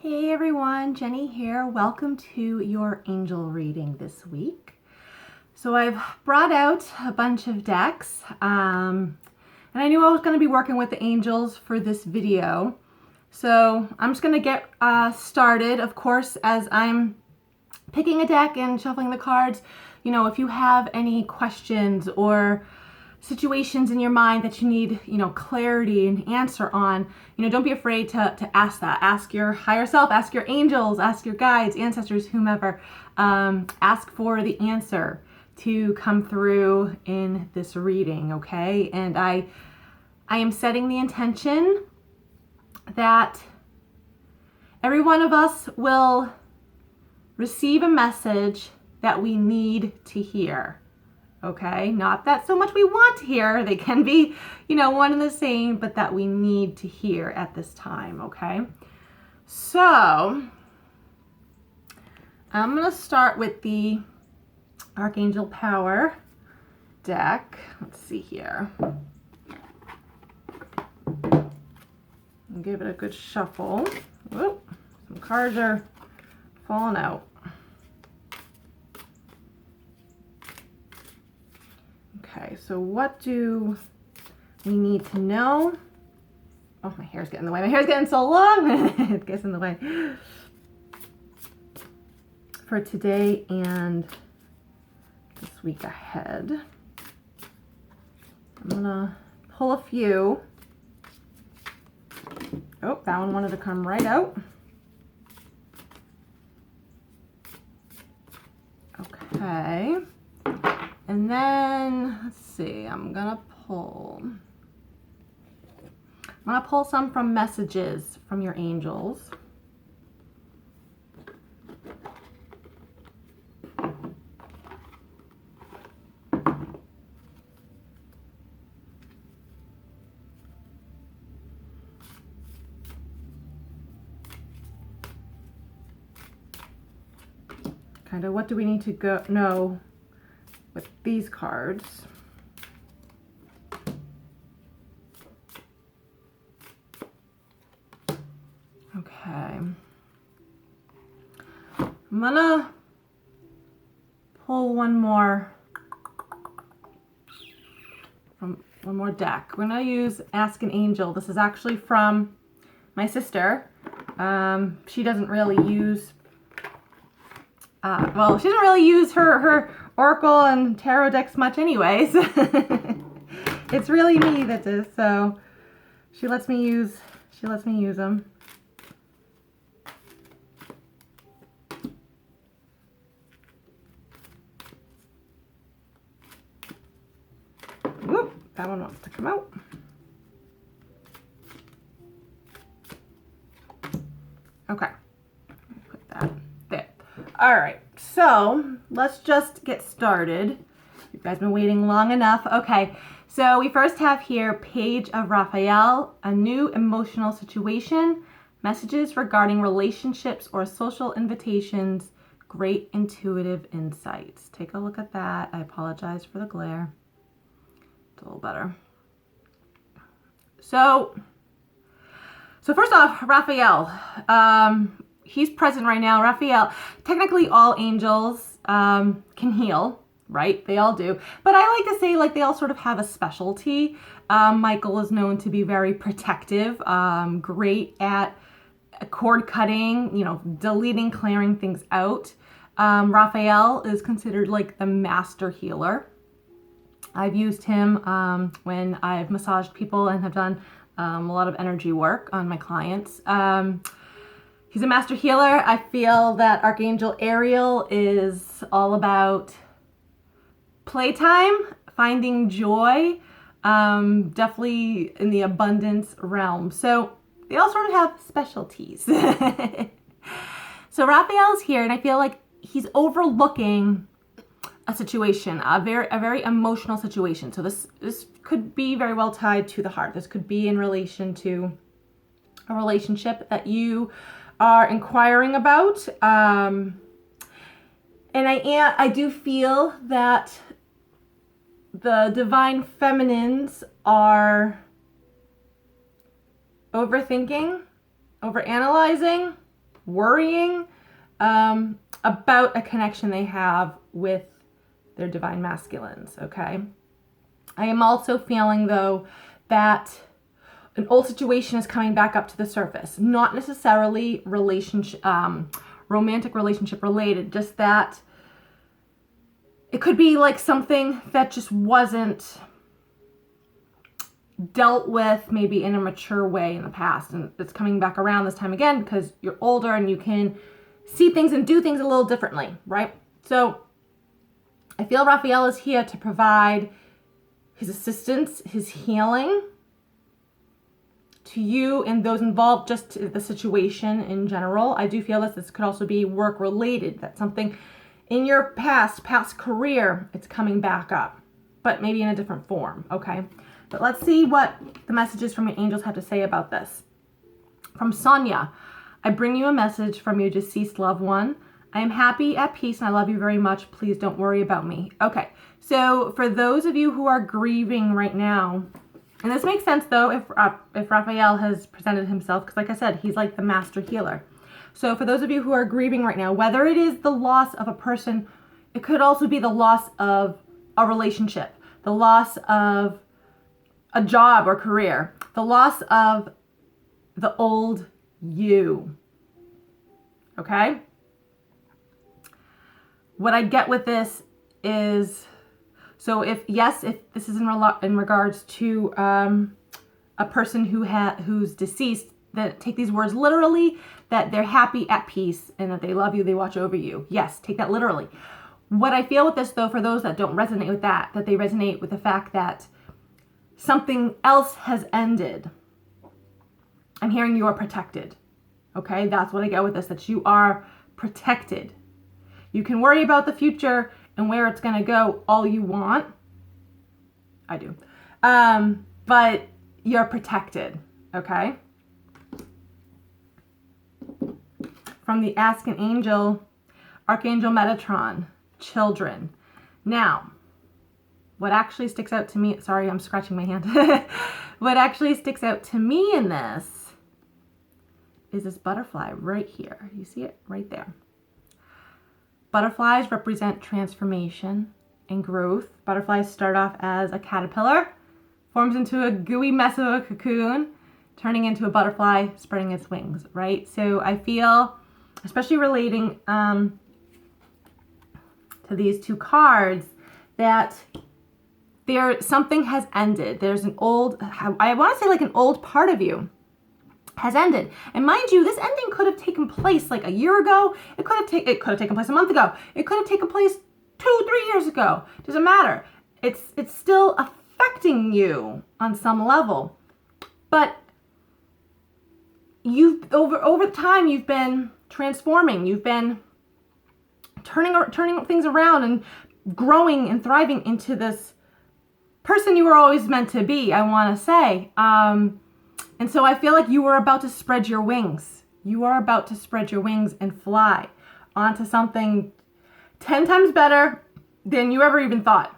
Hey everyone, Jenny here. Welcome to your angel reading this week. So I've brought out a bunch of decks, and I knew I was going to be working with the angels for this video. So I'm just going to get started. Of course, as I'm picking a deck and shuffling the cards, you know, if you have any questions or situations in your mind that you need, clarity and answer on, don't be afraid to ask that. Ask your higher self, ask your angels, ask your guides, ancestors, whomever. Ask for the answer to come through in this reading, okay? And I am setting the intention that every one of us will receive a message that we need to hear. Okay, not that so much we want to hear, they can be, one and the same, but that we need to hear at this time, okay? So, I'm going to start with the Archangel Power deck. Let's see here. I'll give it a good shuffle. Whoop, some cards are falling out. Okay, so what do we need to know? Oh, my hair's getting in the way. My hair's getting so long. It gets in the way. For today and this week ahead. I'm gonna pull a few. Oh, that one wanted to come right out. Okay. And then, let's see, I'm gonna pull some from messages from your angels. Kind of what do we need to know with these cards? Okay. I'm gonna pull one more from one more deck. We're gonna use Ask an Angel. This is actually from my sister. She doesn't really use she doesn't really use her Oracle and Tarot decks much anyways. It's really me that does, so she lets me use them. Whoop, that one wants to come out. Okay, put that there. All right, so let's just get started. You guys been waiting long enough. Okay, so we first have here Page of Raphael, a new emotional situation, messages regarding relationships or social invitations, great intuitive insights. Take a look at that. I apologize for the glare. It's a little better. So first off, Raphael. He's present right now. Raphael, technically all angels can heal, right? They all do. But I like to say like they all sort of have a specialty. Michael is known to be very protective, great at cord cutting, deleting, clearing things out. Raphael is considered like the master healer. I've used him when I've massaged people and have done a lot of energy work on my clients. He's a master healer. I feel that Archangel Ariel is all about playtime, finding joy, definitely in the abundance realm. So they all sort of have specialties. So Raphael's here, and I feel like he's overlooking a situation, a very emotional situation. So this could be very well tied to the heart. This could be in relation to a relationship that you are inquiring about. And I do feel that the divine feminines are overthinking, overanalyzing, worrying about a connection they have with their divine masculines, okay? I am also feeling, though, that an old situation is coming back up to the surface. Not necessarily romantic relationship related, just that it could be like something that just wasn't dealt with maybe in a mature way in the past, and it's coming back around this time again because you're older and you can see things and do things a little differently, right? So I feel Raphael is here to provide his assistance, his healing to you and those involved, just to the situation in general. I do feel that this could also be work related. That's something in your past career, it's coming back up, but maybe in a different form, okay? But let's see what the messages from your angels have to say about this. From Sonia, I bring you a message from your deceased loved one. I am happy, at peace, and I love you very much. Please don't worry about me. Okay, so for those of you who are grieving right now, and this makes sense though if Raphael has presented himself, because like I said, he's like the master healer. So for those of you who are grieving right now, whether it is the loss of a person, it could also be the loss of a relationship, the loss of a job or career, the loss of the old you. Okay? What I get with this is, so if this is in regards to a person who's deceased, then take these words literally, that they're happy, at peace, and that they love you, they watch over you. Yes, take that literally. What I feel with this, though, for those that don't resonate with that they resonate with the fact that something else has ended. I'm hearing you are protected. Okay, that's what I get with this, that you are protected. You can worry about the future and where it's going to go all you want. I do. But you're protected, okay? From the Ask an Angel, Archangel Metatron, children. Now, what actually sticks out to me, sorry, I'm scratching my hand. What actually sticks out to me in this is this butterfly right here. You see it right there. Butterflies represent transformation and growth. Butterflies start off as a caterpillar, forms into a gooey mess of a cocoon, turning into a butterfly, spreading its wings, right? So I feel, especially relating to these two cards, that something has ended. There's an old, I want to say like an old part of you has ended. And mind you, this ending could have taken place like a year ago. It could have taken place a month ago. It could have taken place 2-3 years ago. Doesn't matter. It's still affecting you on some level. But you've over time you've been transforming. You've been turning things around and growing and thriving into this person you were always meant to be, I want to say. And so I feel like you were about to spread your wings. You are about to spread your wings and fly onto something 10 times better than you ever even thought.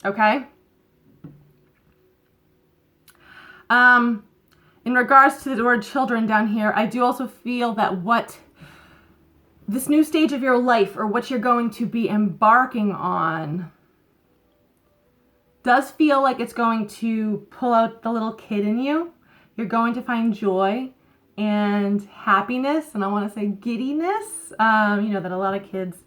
Okay? In regards to the word children down here, I do also feel that what this new stage of your life, or what you're going to be embarking on, does feel like it's going to pull out the little kid in you. You're going to find joy and happiness, and I want to say giddiness, that a lot of kids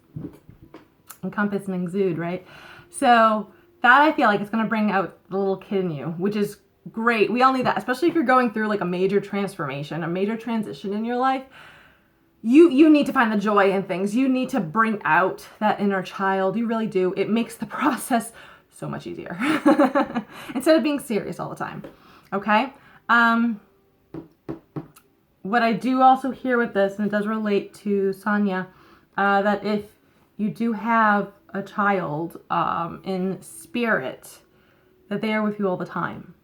encompass and exude, right? So that I feel like it's going to bring out the little kid in you, which is great. We all need that, especially if you're going through like a major transformation, a major transition in your life. You need to find the joy in things. You need to bring out that inner child. You really do. It makes the process so much easier instead of being serious all the time. Okay? What I do also hear with this, and it does relate to Sonia, that if you do have a child in spirit, that they are with you all the time.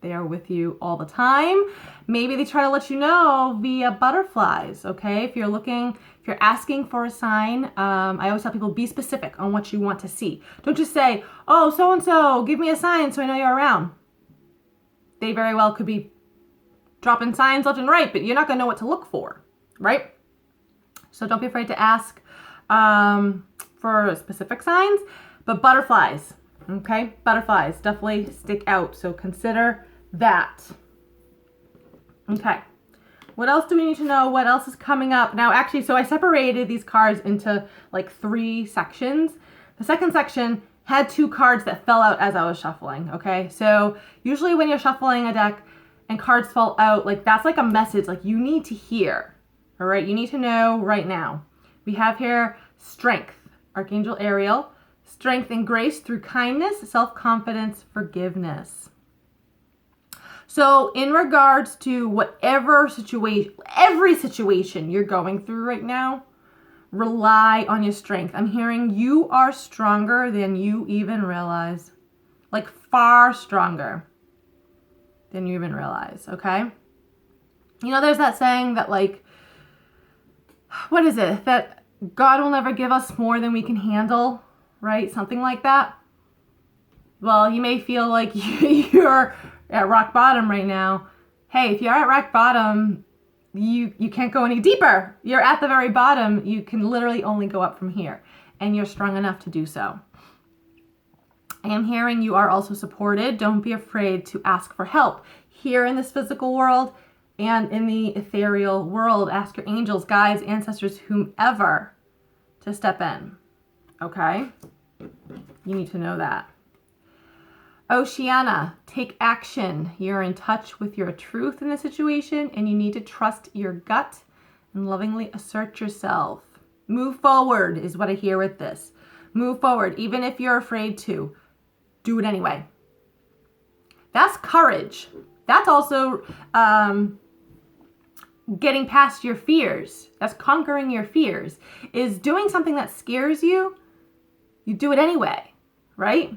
They are with you all the time. Maybe they try to let you know via butterflies, okay? If you're asking for a sign, I always tell people, be specific on what you want to see. Don't just say, oh, so-and-so, give me a sign so I know you're around. They very well could be dropping signs left and right, but you're not going to know what to look for, right? So don't be afraid to ask for specific signs, but butterflies, okay? Butterflies definitely stick out, so consider that. Okay, what else do we need to know? What else is coming up? Now, actually, so I separated these cards into like 3 sections. The second section had 2 cards that fell out as I was shuffling, okay? So usually when you're shuffling a deck and cards fall out, like that's like a message like you need to hear, all right? You need to know right now. We have here strength, Archangel Ariel, strength and grace through kindness, self-confidence, forgiveness. So in regards to whatever situation, every situation you're going through right now, rely on your strength. I'm hearing you are stronger than you even realize. Like far stronger than you even realize, okay? You know, there's that saying that like, what is it? That God will never give us more than we can handle, right? Something like that. Well, you may feel like you're at rock bottom right now. Hey, if you're at rock bottom, you can't go any deeper. You're at the very bottom. You can literally only go up from here, and you're strong enough to do so. I am hearing you are also supported. Don't be afraid to ask for help here in this physical world and in the ethereal world. Ask your angels, guides, ancestors, whomever to step in. Okay? You need to know that. Oceana, take action. You're in touch with your truth in the situation, and you need to trust your gut and lovingly assert yourself. Move forward is what I hear with this. Move forward, even if you're afraid to. Do it anyway. That's courage. That's also getting past your fears. That's conquering your fears. Is doing something that scares you, you do it anyway, right?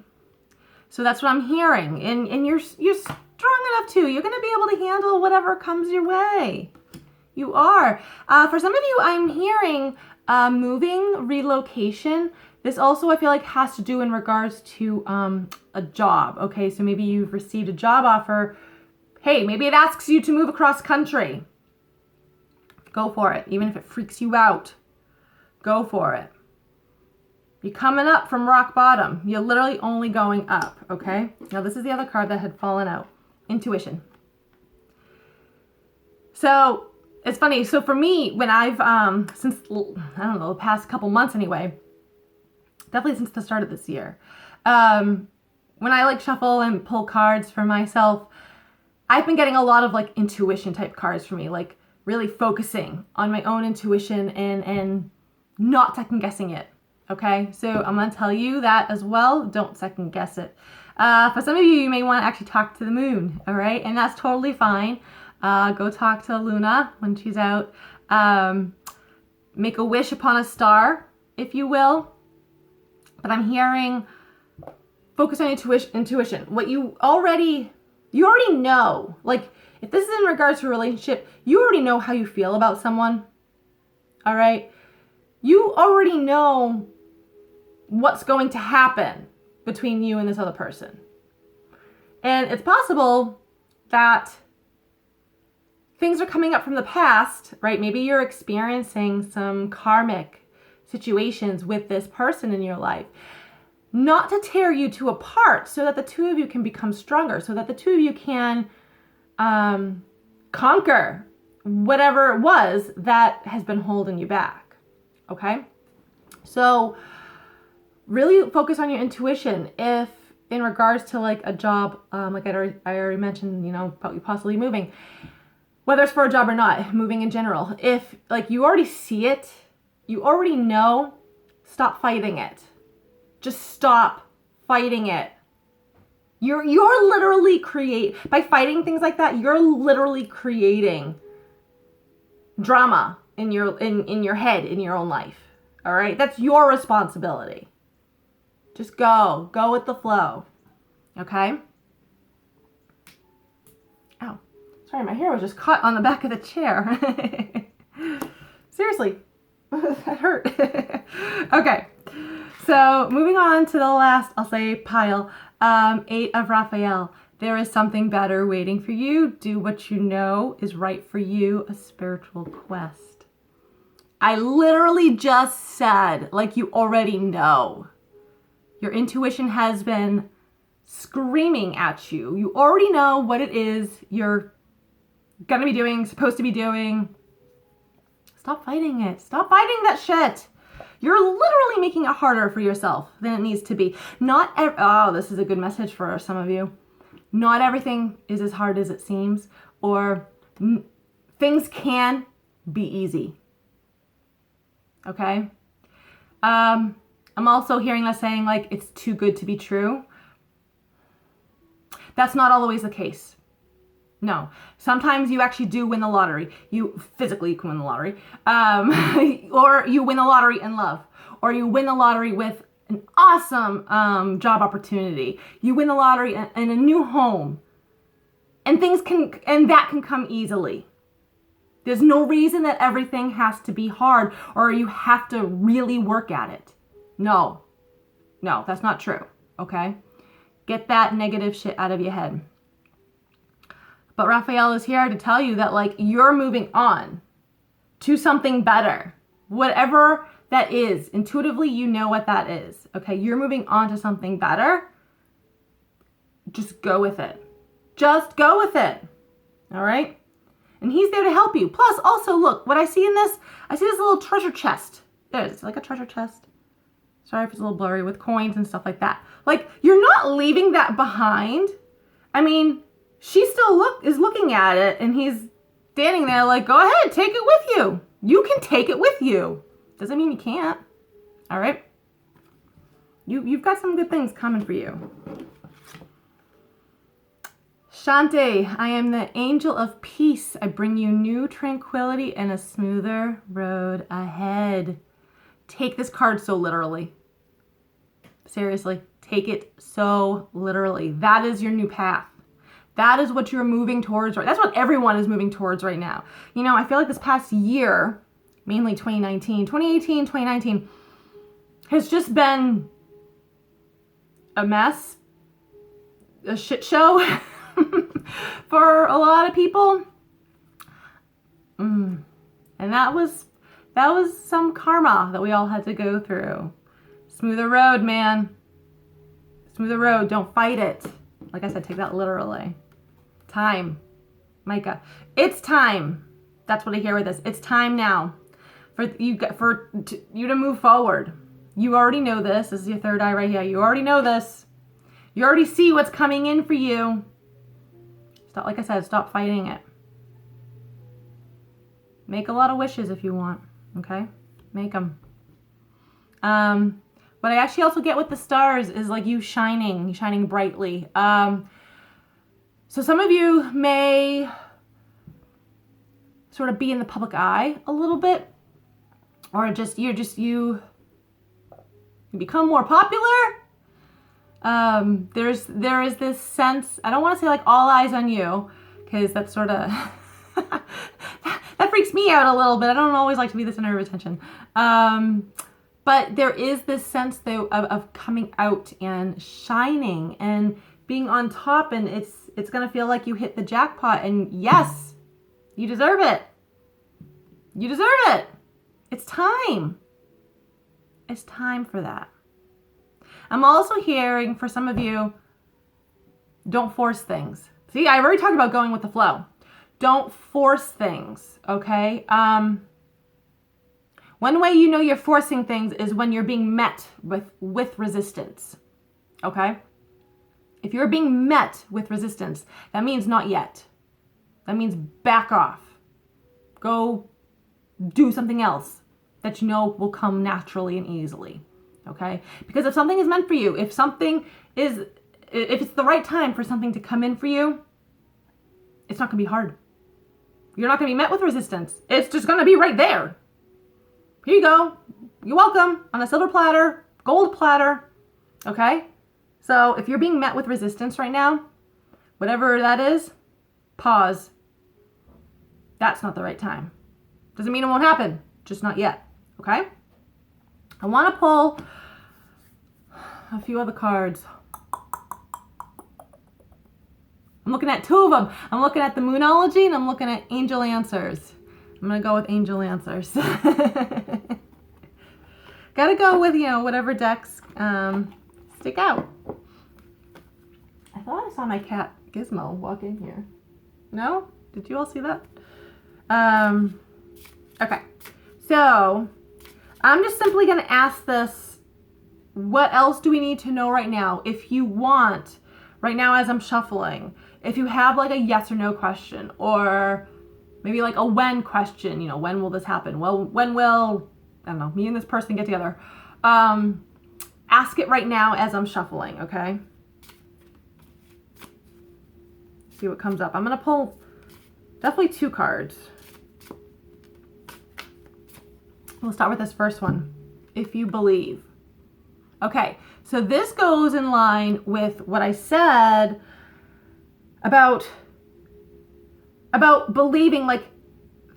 So that's what I'm hearing. And you're strong enough too. You're going to be able to handle whatever comes your way. You are. For some of you, I'm hearing moving, relocation. This also, I feel like, has to do in regards to a job. Okay, so maybe you've received a job offer. Hey, maybe it asks you to move across country. Go for it. Even if it freaks you out, go for it. You're coming up from rock bottom. You're literally only going up, okay? Now, this is the other card that had fallen out. Intuition. So, it's funny. So, for me, when I've, since, I don't know, the past couple months anyway, definitely since the start of this year, when I, like, shuffle and pull cards for myself, I've been getting a lot of, like, intuition type cards for me, like, really focusing on my own intuition and not second guessing it. Okay, so I'm going to tell you that as well. Don't second guess it. For some of you, you may want to actually talk to the moon, all right? And that's totally fine. Go talk to Luna when she's out. Make a wish upon a star, if you will. But I'm hearing focus on intuition. What you already know. Like, if this is in regards to a relationship, you already know how you feel about someone, all right? You already know what's going to happen between you and this other person. And it's possible that things are coming up from the past, right? Maybe you're experiencing some karmic situations with this person in your life. Not to tear you two apart, so that the two of you can become stronger, so that the two of you can conquer whatever it was that has been holding you back. Okay? So really focus on your intuition. If in regards to like a job, like I already mentioned, you know, about you possibly moving, whether it's for a job or not, moving in general, if like you already see it, you already know, stop fighting it. Just stop fighting it. You're literally by fighting things like that, you're literally creating drama in your head, in your own life. All right? That's your responsibility. Just go with the flow. Okay? Ow. Sorry, my hair was just caught on the back of the chair. Seriously. That hurt. Okay. So moving on to the last, I'll say, pile. 8 of Raphael. There is something better waiting for you. Do what you know is right for you. A spiritual quest. I literally just said, like, you already know. Your intuition has been screaming at you. You already know what it is you're gonna be doing, supposed to be doing. Stop fighting it. Stop fighting that shit. You're literally making it harder for yourself than it needs to be. Oh, this is a good message for some of you. Not everything is as hard as it seems, or things can be easy. Okay? I'm also hearing that saying, like, it's too good to be true. That's not always the case. No. Sometimes you actually do win the lottery. You physically can win the lottery. Or you win the lottery in love. Or you win the lottery with an awesome job opportunity. You win the lottery in a new home. And that can come easily. There's no reason that everything has to be hard or you have to really work at it. No, that's not true. Okay? Get that negative shit out of your head. But Raphael is here to tell you that, like, you're moving on to something better. Whatever that is, intuitively you know what that is. Okay? You're moving on to something better. Just go with it. Just go with it. All right? And he's there to help you. Plus, also, look, what I see in this, I see this little treasure chest. There's like a treasure chest. Sorry if it's a little blurry, with coins and stuff like that. Like, you're not leaving that behind. I mean, she still is looking at it, and he's standing there like, go ahead, take it with you. You can take it with you. Doesn't mean you can't. All right? You've got some good things coming for you. Shanti, I am the angel of peace. I bring you new tranquility and a smoother road ahead. Take this card so literally. Seriously, take it so literally. That is your new path. That is what you're moving towards. That's what everyone is moving towards right now. You know, I feel like this past year, mainly 2018, 2019, has just been a mess, a shit show. For a lot of people. And that was some karma that we all had to go through. Smoother road, man. Smoother road. Don't fight it. Like I said, take that literally. Time. Micah. It's time. That's what I hear with this. It's time now for you to move forward. You already know this. This is your third eye right here. You already know this. You already see what's coming in for you. Stop, like I said, stop fighting it. Make a lot of wishes if you want, okay? Make them. What I actually also get with the stars is like you shining brightly. So some of you may sort of be in the public eye a little bit, or you become more popular. There is this sense, I don't want to say like all eyes on you, because that's sort of, that freaks me out a little bit. I don't always like to be the center of attention. But there is this sense though of coming out and shining and being on top, and it's going to feel like you hit the jackpot, and yes, you deserve it. You deserve it. It's time. It's time for that. I'm also hearing for some of you, don't force things. See, I already talked about going with the flow. Don't force things, okay? One way you know you're forcing things is when you're being met with resistance, okay? If you're being met with resistance, that means not yet. That means back off. Go do something else that you know will come naturally and easily. Okay? Because if something is meant for you, if it's the right time for something to come in for you, it's not going to be hard. You're not going to be met with resistance. It's just going to be right there. Here you go. You're welcome on a silver platter, gold platter. Okay? So if you're being met with resistance right now, whatever that is, pause. That's not the right time. Doesn't mean it won't happen. Just not yet. Okay? I want to pull a few other cards. I'm looking at two of them. I'm looking at the Moonology and I'm looking at Angel Answers. I'm going to go with angel answers. Gotta go with, whatever decks stick out. I thought I saw my cat Gizmo walk in here. No? Did you all see that? Okay. So, I'm just simply going to ask this, what else do we need to know right now? If you want, right now as I'm shuffling, if you have like a yes or no question, or maybe like a when question, when will this happen? Well, when will, I don't know, me and this person get together? Ask it right now as I'm shuffling, okay? See what comes up. I'm going to pull definitely 2 cards. We'll start with this first one. If you believe. Okay, so this goes in line with what I said about believing like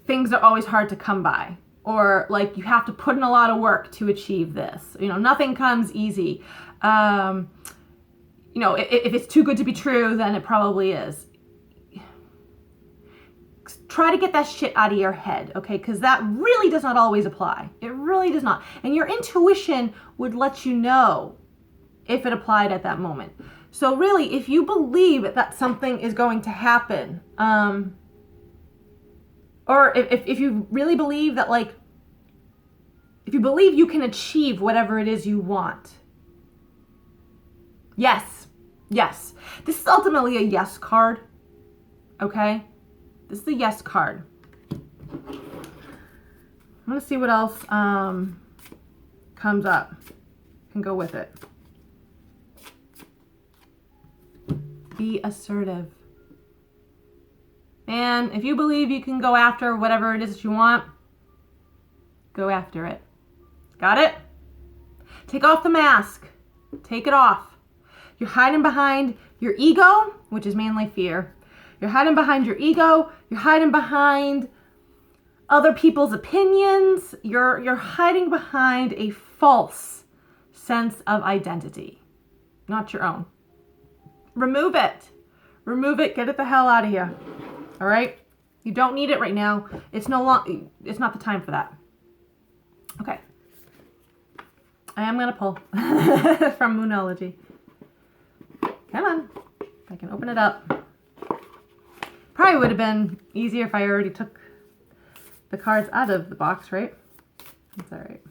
things are always hard to come by, or like you have to put in a lot of work to achieve this. Nothing comes easy. If it's too good to be true, then it probably is. Try to get that shit out of your head, okay? Because that really does not always apply. It really does not. And your intuition would let you know if it applied at that moment. So really, if you believe that something is going to happen, or if you really believe that, like, if you believe you can achieve whatever it is you want, yes. This is ultimately a yes card, okay? This is the yes card. I'm going to see what else comes up and go with it. Be assertive. And if you believe you can go after whatever it is that you want, go after it. Got it? Take off the mask. Take it off. You're hiding behind your ego, which is mainly fear. You're hiding behind your ego. You're hiding behind other people's opinions. You're hiding behind a false sense of identity, not your own. Remove it. Remove it. Get it the hell out of here. All right? You don't need it right now. It's not the time for that. Okay. I am going to pull from Moonology. Come on. If I can open it up. Probably would have been easier if I already took the cards out of the box, right? That's all right.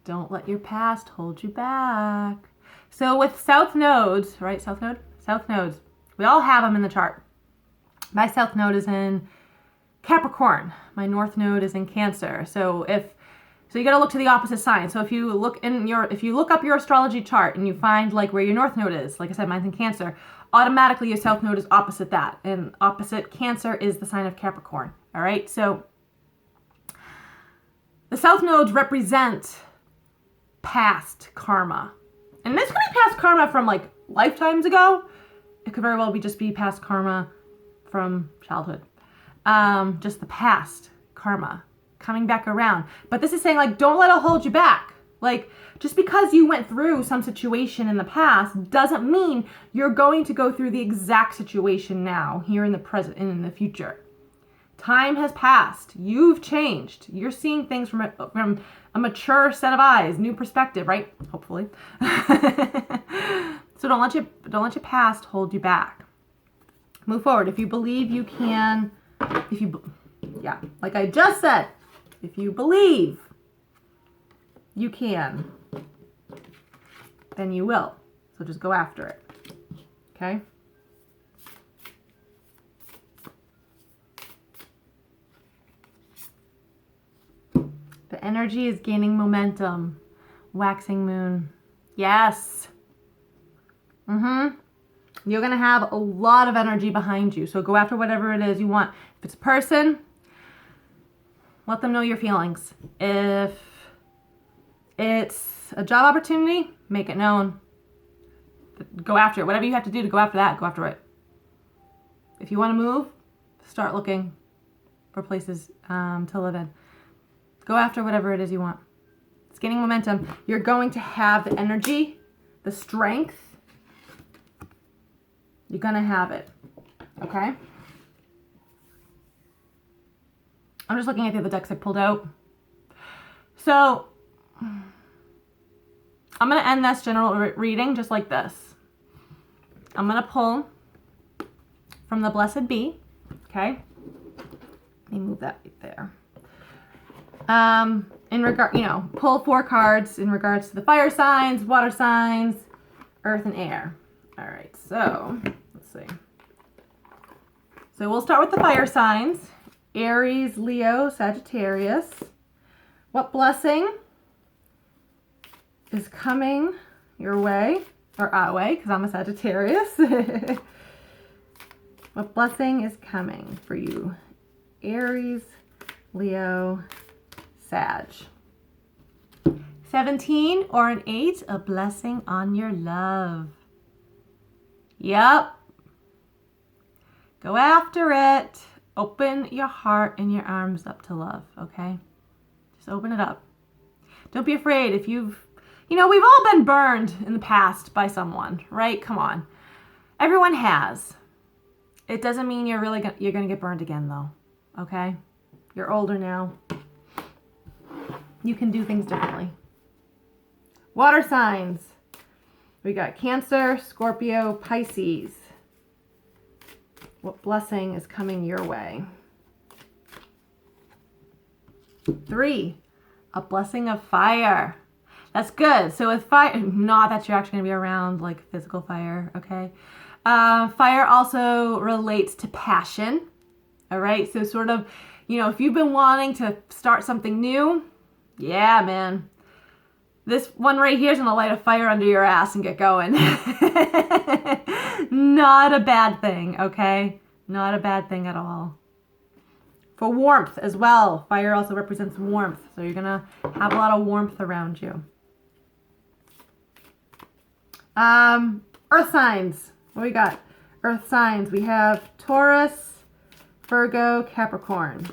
Don't let your past hold you back. So with South nodes, right? South node? South nodes. We all have them in the chart. My South node is in Capricorn. My North node is in Cancer. So you got to look to the opposite sign. So if you look up your astrology chart and you find like where your North node is, like I said, mine's in Cancer, automatically your South node is opposite that. And opposite Cancer is the sign of Capricorn. All right. So the South nodes represent past karma. And this could be past karma from like lifetimes ago. It could very well just be past karma from childhood. Just the past karma coming back around. But this is saying, like, don't let it hold you back. Like, just because you went through some situation in the past doesn't mean you're going to go through the exact situation now, here in the present and in the future. Time has passed. You've changed. You're seeing things from a mature set of eyes, new perspective, right? Hopefully. So don't let your past hold you back. Move forward. If you believe you can, like I just said, if you believe you can, then you will. So just go after it. Okay? The energy is gaining momentum. Waxing moon. Yes. You're going to have a lot of energy behind you. So go after whatever it is you want. If it's a person, let them know your feelings. If it's a job opportunity, make it known. Go after it. Whatever you have to do to go after that, go after it. If you want to move, start looking for places to live in. Go after whatever it is you want. It's gaining momentum. You're going to have the energy, the strength, you're going to have it. Okay? I'm just looking at the other decks I pulled out. So, I'm going to end this general reading just like this. I'm going to pull from the Blessed Bee. Okay? Let me move that right there. In regard, pull 4 cards in regards to the fire signs, water signs, earth, and air. All right, so let's see. So we'll start with the fire signs. Aries, Leo, Sagittarius. What blessing is coming your way, or our way, because I'm a Sagittarius. What blessing is coming for you? Aries, Leo, Sag. 17 or an 8, a blessing on your love. Yep. Go after it. Open your heart and your arms up to love, okay? Just open it up. Don't be afraid if we've all been burned in the past by someone, right? Come on. Everyone has. It doesn't mean you're going to get burned again though, okay? You're older now. You can do things differently. Water signs. We got Cancer, Scorpio, Pisces. What blessing is coming your way? 3, a blessing of fire. That's good. So with fire, not that you're actually going to be around like physical fire, okay? Fire also relates to passion, all right? So sort of, if you've been wanting to start something new, yeah, man. This one right here is going to light a fire under your ass and get going. Not a bad thing, okay? Not a bad thing at all. For warmth as well. Fire also represents warmth. So you're going to have a lot of warmth around you. Earth signs. What we got? Earth signs. We have Taurus, Virgo, Capricorn.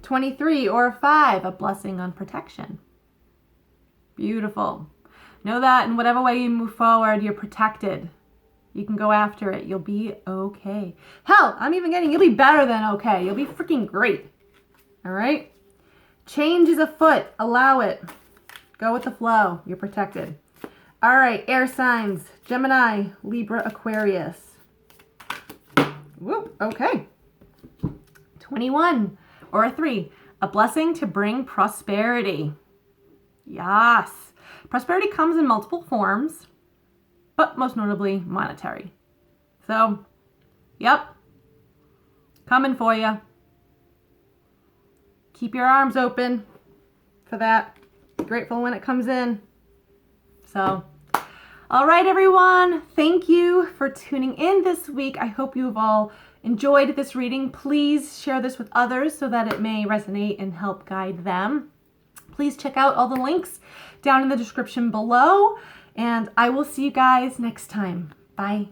23 or 5, a blessing on protection. Beautiful. Know that in whatever way you move forward, you're protected. You can go after it. You'll be okay. Hell, I'm even getting, you'll be better than okay. You'll be freaking great. All right? Change is afoot. Allow it. Go with the flow. You're protected. All right, air signs. Gemini, Libra, Aquarius. Whoop, okay. 21. Or a 3, a blessing to bring prosperity. Yes. Prosperity comes in multiple forms, but most notably monetary. So, yep. Coming for you. Keep your arms open for that. Be grateful when it comes in. So, all right, everyone. Thank you for tuning in this week. I hope you've all enjoyed this reading. Please share this with others so that it may resonate and help guide them. Please check out all the links down in the description below, and I will see you guys next time. Bye.